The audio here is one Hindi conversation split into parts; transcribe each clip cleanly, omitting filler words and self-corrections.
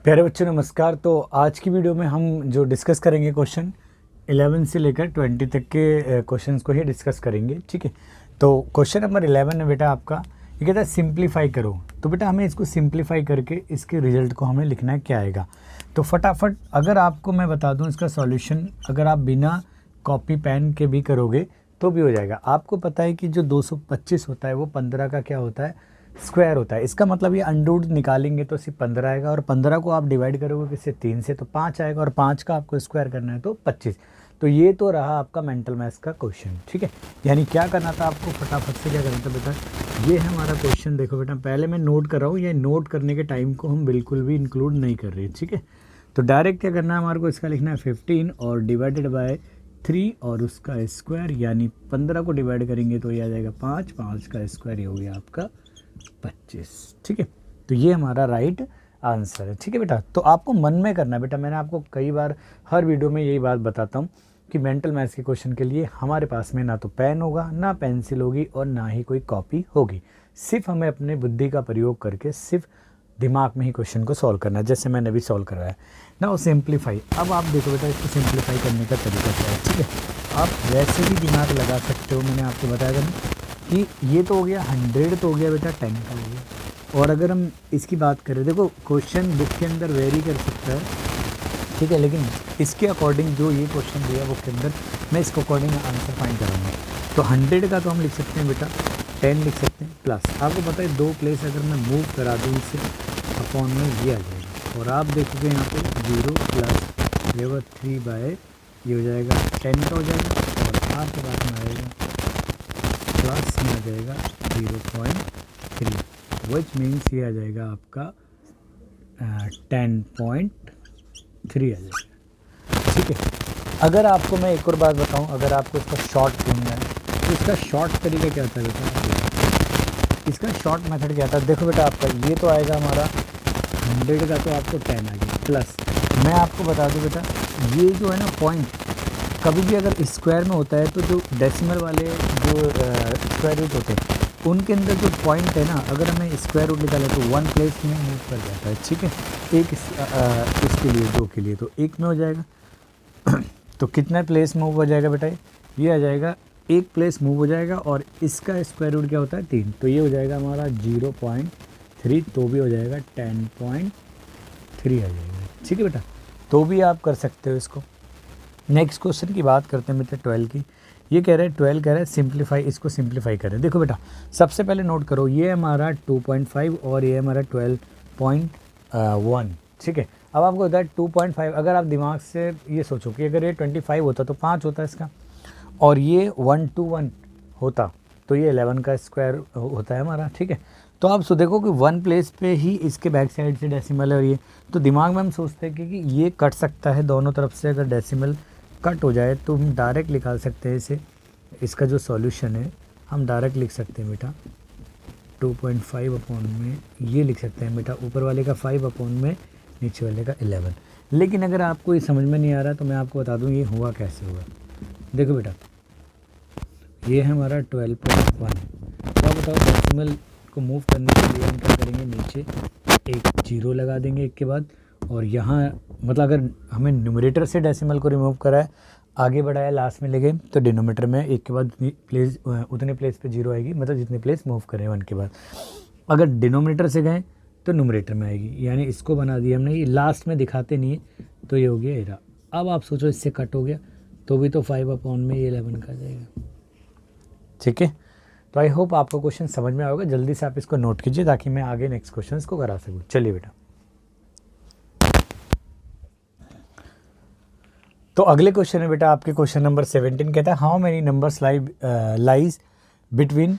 प्यारे बच्चों नमस्कार। तो आज की वीडियो में हम जो डिस्कस करेंगे क्वेश्चन 11 से लेकर 20 तक के क्वेश्चंस को ही डिस्कस करेंगे। ठीक है, तो क्वेश्चन नंबर 11 है बेटा आपका, ये कहता है सिंप्लीफाई करो। तो बेटा हमें इसको सिंप्लीफाई करके इसके रिजल्ट को हमें लिखना है, क्या आएगा। तो फटाफट अगर आपको मैं बता दूं इसका सॉल्यूशन, अगर आप बिना कॉपी पेन के भी करोगे तो भी हो जाएगा। आपको पता है कि जो 225 होता है वो 15 का क्या होता है, स्क्वायर होता है। इसका मतलब ये अंडर निकालेंगे तो सिर्फ 15 आएगा, और 15 को आप डिवाइड करोगे किससे, 3 से, तो 5 आएगा, और 5 का आपको स्क्वायर करना है तो 25। तो ये तो रहा आपका मेंटल मैथ्स का क्वेश्चन। ठीक है, यानी क्या करना था आपको, फटाफट से क्या करना था बेटा, ये है हमारा क्वेश्चन। देखो बेटा पहले मैं नोट कर रहा हूँ, ये नोट करने के टाइम को हम बिल्कुल भी इंक्लूड नहीं कर रहे। ठीक है, तो डायरेक्ट क्या करना है हमारे को, इसका लिखना है 15 और डिवाइडेड बाय 3 और उसका स्क्वायर, यानी 15 को डिवाइड करेंगे तो ये आ जाएगा 5, 5 का स्क्वायर, ये हो गया आपका 25। ठीक है, तो ये हमारा राइट आंसर है। ठीक है बेटा, तो आपको मन में करना है बेटा। मैंने आपको कई बार हर वीडियो में यही बात बताता हूँ कि मेंटल मैथ्स के क्वेश्चन के लिए हमारे पास में ना तो पेन होगा, ना पेंसिल होगी, और ना ही कोई कॉपी होगी। सिर्फ हमें अपने बुद्धि का प्रयोग करके सिर्फ दिमाग में ही क्वेश्चन को सॉल्व करना है, जैसे मैंने अभी सॉल्व करवाया ना। वो सिंप्लीफाई, अब आप देखो बेटा इसको सिंप्लीफाई करने का तरीका क्या है। ठीक है, आप वैसे भी दिमाग लगा सकते हो, मैंने आपको बताया था ना कि ये तो हो गया 100, तो हो गया बेटा 10 का हो गया। और अगर हम इसकी बात करें, देखो क्वेश्चन बुक के अंदर वेरी कर सकता है, ठीक है, लेकिन इसके अकॉर्डिंग जो ये क्वेश्चन दिया बुक के अंदर, मैं इसके अकॉर्डिंग आंसर फाइंड करूँगा। तो 100 का तो हम लिख सकते हैं बेटा 10 लिख सकते हैं, प्लस आपको पता है 2 प्लेस अगर मैं मूव करा दूँ इसे अपॉन में ये आ जाएगा, और आप देखोगे यहाँ पे 0 प्लस ये 3 बाय ये हो जाएगा 10 का हो जाएगा, और आपके पास में आएगा प्लस में आ जाएगा 0.3, विच मीन्स ये आ जाएगा आपका 10.3 आ जाएगा। ठीक है, अगर आपको मैं एक और बात बताऊं, अगर आपको इसका शॉर्ट ढूंढना है तो इसका शॉर्ट तरीका क्या होता है बेटा, इसका शॉर्ट मेथड क्या था। देखो बेटा आपका ये तो आएगा हमारा 100 का, तो आपको 10 आ गया, प्लस मैं आपको बता दूं बेटा ये जो है ना पॉइंट, कभी भी अगर स्क्वायर में होता है तो जो डेसिमल वाले जो स्क्वायर रूट होते हैं उनके अंदर जो पॉइंट है ना, अगर हमें स्क्वायर रूट निकालें तो 1 प्लेस में मूव कर जाता है। ठीक है, एक इसके लिए 2 के लिए तो 1 में हो जाएगा तो कितना प्लेस मूव हो जाएगा बेटा, ये आ जाएगा 1 प्लेस मूव हो जाएगा, और इसका स्क्वायर रूट क्या होता है 3, तो ये हो जाएगा हमारा 0.3, तो भी हो जाएगा 10.3 आ जाएगा। ठीक है बेटा, तो भी आप कर सकते हो इसको। नेक्स्ट क्वेश्चन की बात करते हैं बेटा 12 की। ये कह रहे हैं 12 कह रहा है सिंप्लीफाई, इसको सिंप्लीफाई करें। देखो बेटा सबसे पहले नोट करो, ये हमारा 2.5 और ये हमारा 12.1। ठीक है, अब आपको होता है 2.5, अगर आप दिमाग से ये सोचो कि अगर ये 25 होता तो 5 होता इसका, और ये 121 होता तो ये 11 का स्क्वायर होता है हमारा। ठीक है, तो आप देखो कि 1 प्लेस पे ही इसके बैक साइड से डेसिमल है, और ये तो दिमाग में हम सोचते हैं कि ये कट सकता है दोनों तरफ से, अगर डेसिमल कट हो जाए तो हम डायरेक्ट निकाल सकते हैं इसे। इसका जो सॉल्यूशन है हम डायरेक्ट लिख सकते हैं बेटा 2.5 अपॉन में ये लिख सकते हैं बेटा, ऊपर वाले का 5 अपॉन में नीचे वाले का 11। लेकिन अगर आपको ये समझ में नहीं आ रहा तो मैं आपको बता दूं ये हुआ कैसे हुआ। देखो बेटा ये है हमारा 12.1, तो आप बताओ डेसिमल को मूव करने के लिए हम क्या करेंगे, नीचे एक 0 लगा देंगे एक के बाद, और यहाँ मतलब अगर हमें न्यूमरेटर से डेसिमल को रिमूव करा है, आगे बढ़ाया लास्ट में ले गए, तो डिनोमीटर में एक के बाद प्लेस उतने प्लेस पे 0 आएगी, मतलब जितने प्लेस मूव करें 1 के बाद। अगर डिनोमीटर से गए तो न्यूमरेटर में आएगी, यानी इसको बना दिया हमने, ये लास्ट में दिखाते नहीं है, तो ये हो गया एरा। अब आप सोचो इससे कट हो गया तो भी तो 5 अपॉन में ये 11 का जाएगा। ठीक है, तो आई होप आपको क्वेश्चन समझ में आएगा। जल्दी से आप इसको नोट कीजिए ताकि मैं आगे नेक्स्ट क्वेश्चन को करा सकूँ। चलिए बेटा, तो अगले क्वेश्चन है बेटा आपके क्वेश्चन नंबर 17, कहता है how many numbers lies between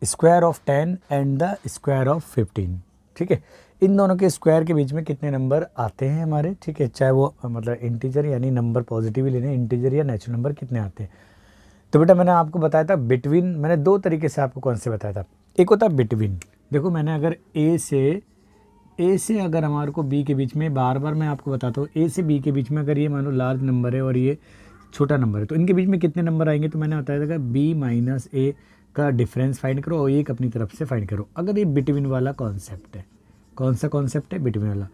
square of 10 and the square of 15। ठीक है, इन दोनों के स्क्वायर के बीच में कितने नंबर आते हैं हमारे। ठीक है, चाहे वो मतलब इंटीजर यानी नंबर पॉजिटिव ही लेने, इंटीजर या नेचुरल नंबर कितने आते हैं। तो बेटा मैंने आपको बताया था बिटवीन, मैंने 2 तरीके से आपको कौन से बताया था। एक होता है बिटवीन, देखो मैंने अगर ए से अगर हमारे को बी के बीच में, बार बार मैं आपको बताता हूँ, ए से बी के बीच में अगर ये मान लो लार्ज नंबर है और ये छोटा नंबर है, तो इनके बीच में कितने नंबर आएंगे। तो मैंने बताया था बी माइनस ए का डिफरेंस फाइंड करो और एक अपनी तरफ से फाइंड करो। अगर ये बिटवीन वाला कॉन्सेप्ट है, कौन सा कॉन्सेप्ट है, बिटवीन वाला।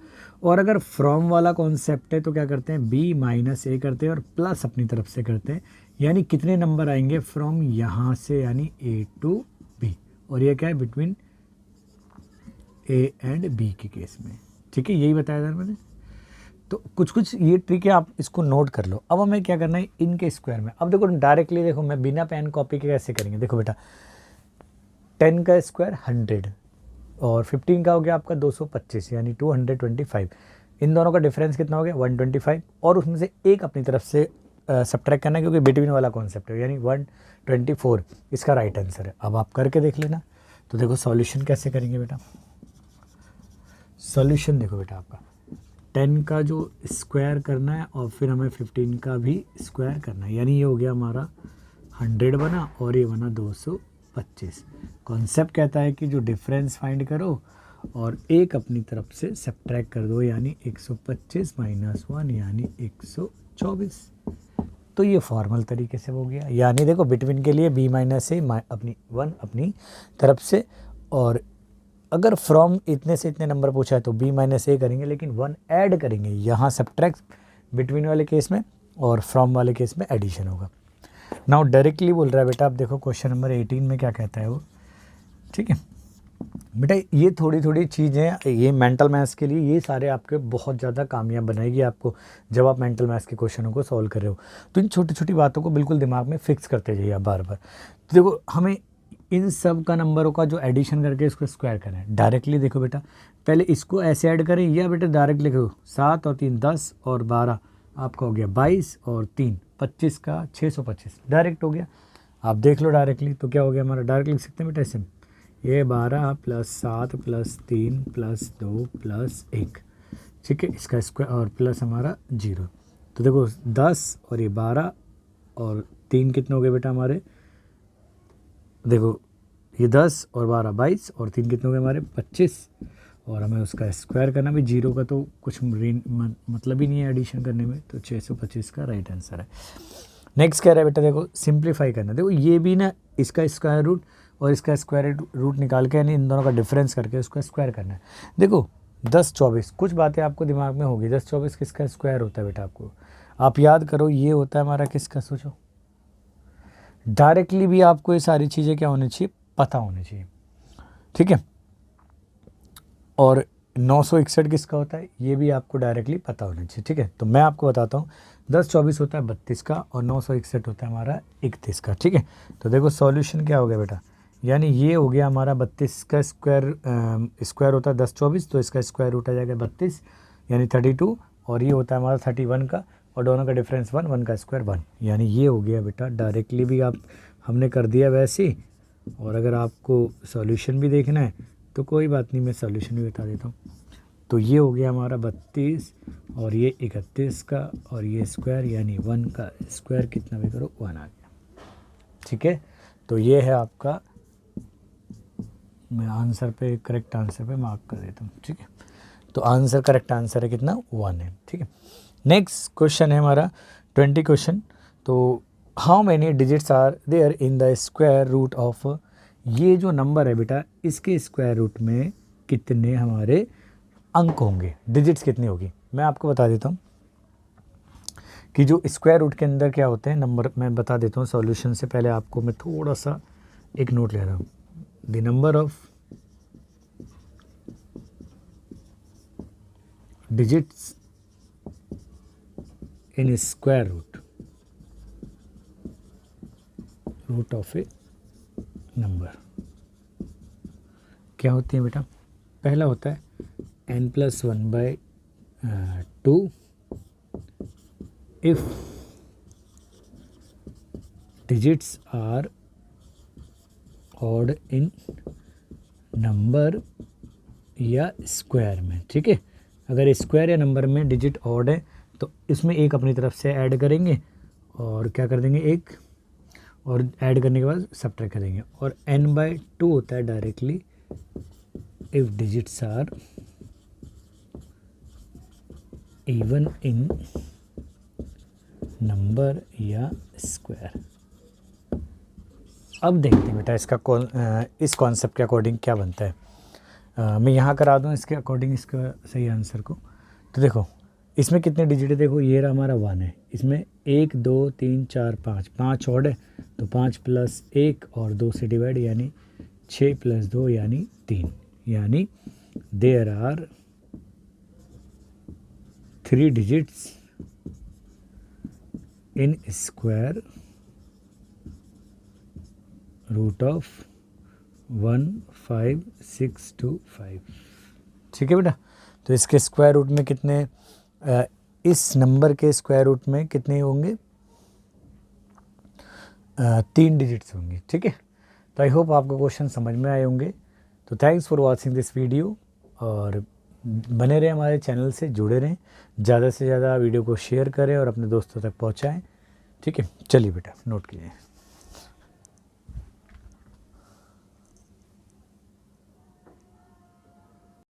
और अगर फ्रॉम वाला कॉन्सेप्ट है तो क्या करते हैं, बी माइनस ए करते हैं और प्लस अपनी तरफ से करते हैं, यानी कितने नंबर आएंगे फ्रॉम यहाँ से, यानी ए टू बी, और ये क्या है, बिटवीन ए एंड बी के केस में। ठीक है, यही बताया था मैंने। तो कुछ कुछ ये ट्रिक है, आप इसको नोट कर लो। अब हमें क्या करना है, इनके स्क्वायर में। अब देखो डायरेक्टली देखो, मैं बिना पेन कॉपी के कैसे करेंगे, देखो बेटा 10 का स्क्वायर 100 और 15 का हो गया आपका 225 यानी 225। इन दोनों का डिफरेंस कितना हो गया 125, और उसमें से एक अपनी तरफ से सब्ट्रैक्ट करना है क्योंकि बिटवीन वाला कॉन्सेप्ट है, यानी 124 इसका राइट आंसर है। अब आप करके देख लेना। तो देखो सॉल्यूशन कैसे करेंगे बेटा, सॉल्यूशन देखो बेटा आपका 10 का जो स्क्वायर करना है और फिर हमें 15 का भी स्क्वायर करना है, यानी ये हो गया हमारा 100 बना और ये बना 225। कॉन्सेप्ट कहता है कि जो डिफरेंस फाइंड करो और एक अपनी तरफ से सब्ट्रैक्ट कर दो, यानी 125 माइनस 1 यानी 124। तो ये फॉर्मल तरीके से हो गया, यानी देखो बिटवीन के लिए b माइनस ए अपनी 1 अपनी तरफ से, और अगर फ्रॉम इतने से इतने नंबर पूछा है तो b माइनस ए करेंगे, लेकिन 1 ऐड करेंगे, यहाँ सब्ट्रैक्ट बिटवीन वाले केस में और फ्रॉम वाले केस में एडिशन होगा। नाउ डायरेक्टली बोल रहा है बेटा, आप देखो क्वेश्चन नंबर 18 में क्या कहता है वो। ठीक है बेटा, ये थोड़ी थोड़ी चीज़ें, ये मेंटल मैथ्स के लिए ये सारे आपके बहुत ज़्यादा कामयाब बनाएगी आपको जब आप मेंटल मैथ्स के क्वेश्चनों को सॉल्व कर रहे हो। तो इन छोटी छोटी बातों को बिल्कुल दिमाग में फिक्स करते जाइए आप बार बार। तो देखो हमें इन सब का नंबरों का जो एडिशन करके इसको स्क्वायर करना है। डायरेक्टली देखो बेटा, पहले इसको ऐसे ऐड करें, या बेटा डायरेक्ट लिखो 7 और 3 10 और 12 आपका हो गया 22 और 3 25 का 625 डायरेक्ट हो गया। आप देख लो डायरेक्टली, तो क्या हो गया हमारा, डायरेक्ट लिख सकते हैं बेटा ऐसे, ये 12 प्लस 7 प्लस 3 प्लस 2 प्लस 1। ठीक है, इसका स्क्वायर और प्लस हमारा 0। तो देखो 10 और ये 12 और 3 कितने हो गए बेटा हमारे, देखो ये 10 और 12 22 और 3 कितने हो गए हमारे 25, और हमें उसका स्क्वायर करना भी, 0 का तो कुछ मतलब ही नहीं है एडिशन करने में, तो 625 का राइट आंसर है। नेक्स्ट कह रहा है बेटा देखो सिंप्लीफाई करना। देखो ये भी ना, इसका स्क्वायर रूट और इसका स्क्वायर रूट निकाल के, यानी इन दोनों का डिफरेंस करके उसका स्क्वायर करना है। देखो 10 24 कुछ बातें आपको दिमाग में होगी, 10 24 किसका स्क्वायर होता है बेटा, आपको आप याद करो, ये होता है हमारा किसका, सोचो डायरेक्टली भी आपको ये सारी चीज़ें क्या होनी चाहिए, पता होनी चाहिए। ठीक है, और 961 किसका होता है, ये भी आपको डायरेक्टली पता होना चाहिए। ठीक है, तो मैं आपको बताता हूँ, 10 24 होता है 32 का और 961 होता है हमारा 31 का। ठीक है, तो देखो सॉल्यूशन क्या हो गया बेटा, यानी ये हो गया हमारा 32 का स्क्वायर होता है 10 24, तो इसका स्क्वायर रूट आ जाएगा 32 यानी 32, और ये होता है हमारा 31 का, और दोनों का डिफरेंस 1 1 का स्क्वायर 1, यानी ये हो गया बेटा। डायरेक्टली भी आप हमने कर दिया वैसे ही, और अगर आपको सॉल्यूशन भी देखना है तो कोई बात नहीं, मैं सॉल्यूशन भी बता देता हूँ। तो ये हो गया हमारा 32 और ये 31 का और ये स्क्वायर, यानी 1 का स्क्वायर कितना भी करो 1 आ गया। ठीक है, तो ये है आपका, मैं आंसर पे करेक्ट आंसर पे मार्क कर देता हूँ। ठीक है, तो आंसर करेक्ट आंसर है कितना 1 है। ठीक है, नेक्स्ट क्वेश्चन है हमारा 20 क्वेश्चन। तो how many digits are there in the square root of, ये जो नंबर है बेटा इसके स्क्वायर रूट में कितने हमारे अंक होंगे, डिजिट्स कितनी होगी। मैं आपको बता देता हूँ कि जो स्क्वायर रूट के अंदर क्या होते हैं नंबर, मैं बता देता हूँ सॉल्यूशन से पहले आपको मैं थोड़ा सा एक नोट ले रहा हूँ। The number of digits in square root of a number क्या होती है बेटा, पहला होता है n+1/2 if digits are odd in number या स्क्वायर में। ठीक है, अगर स्क्वायर या नंबर में डिजिट ऑड है तो इसमें एक अपनी तरफ से ऐड करेंगे और क्या कर देंगे एक, और ऐड करने के बाद सब्ट्रैक्ट करेंगे, और n/2 होता है directly if digits are even in number या स्क्वायर। अब देखते हैं बेटा इसका इस कॉन्सेप्ट के अकॉर्डिंग क्या बनता है। मैं यहाँ करा दूँ इसके अकॉर्डिंग इसका सही आंसर को। तो देखो इसमें कितने डिजिट है, देखो ये रहा हमारा 1 है, इसमें 1 2 3 4 5 5 ऑड है, तो 5 प्लस 1 और 2 से डिवाइड यानी 6 प्लस 2 यानी 3, यानी there are 3 digits in square root of 15625। ठीक है बेटा, तो इसके स्क्वायर रूट में कितने, इस नंबर के स्क्वायर रूट में कितने होंगे, 3 डिजिट्स होंगे। ठीक है, तो आई होप आपको क्वेश्चन समझ में आए होंगे। तो thanks for watching this video, और बने रहें हमारे चैनल से, जुड़े रहें, ज़्यादा से ज़्यादा वीडियो को शेयर करें और अपने दोस्तों तक पहुँचाएँ। ठीक है, चलिए बेटा नोट कीजिए।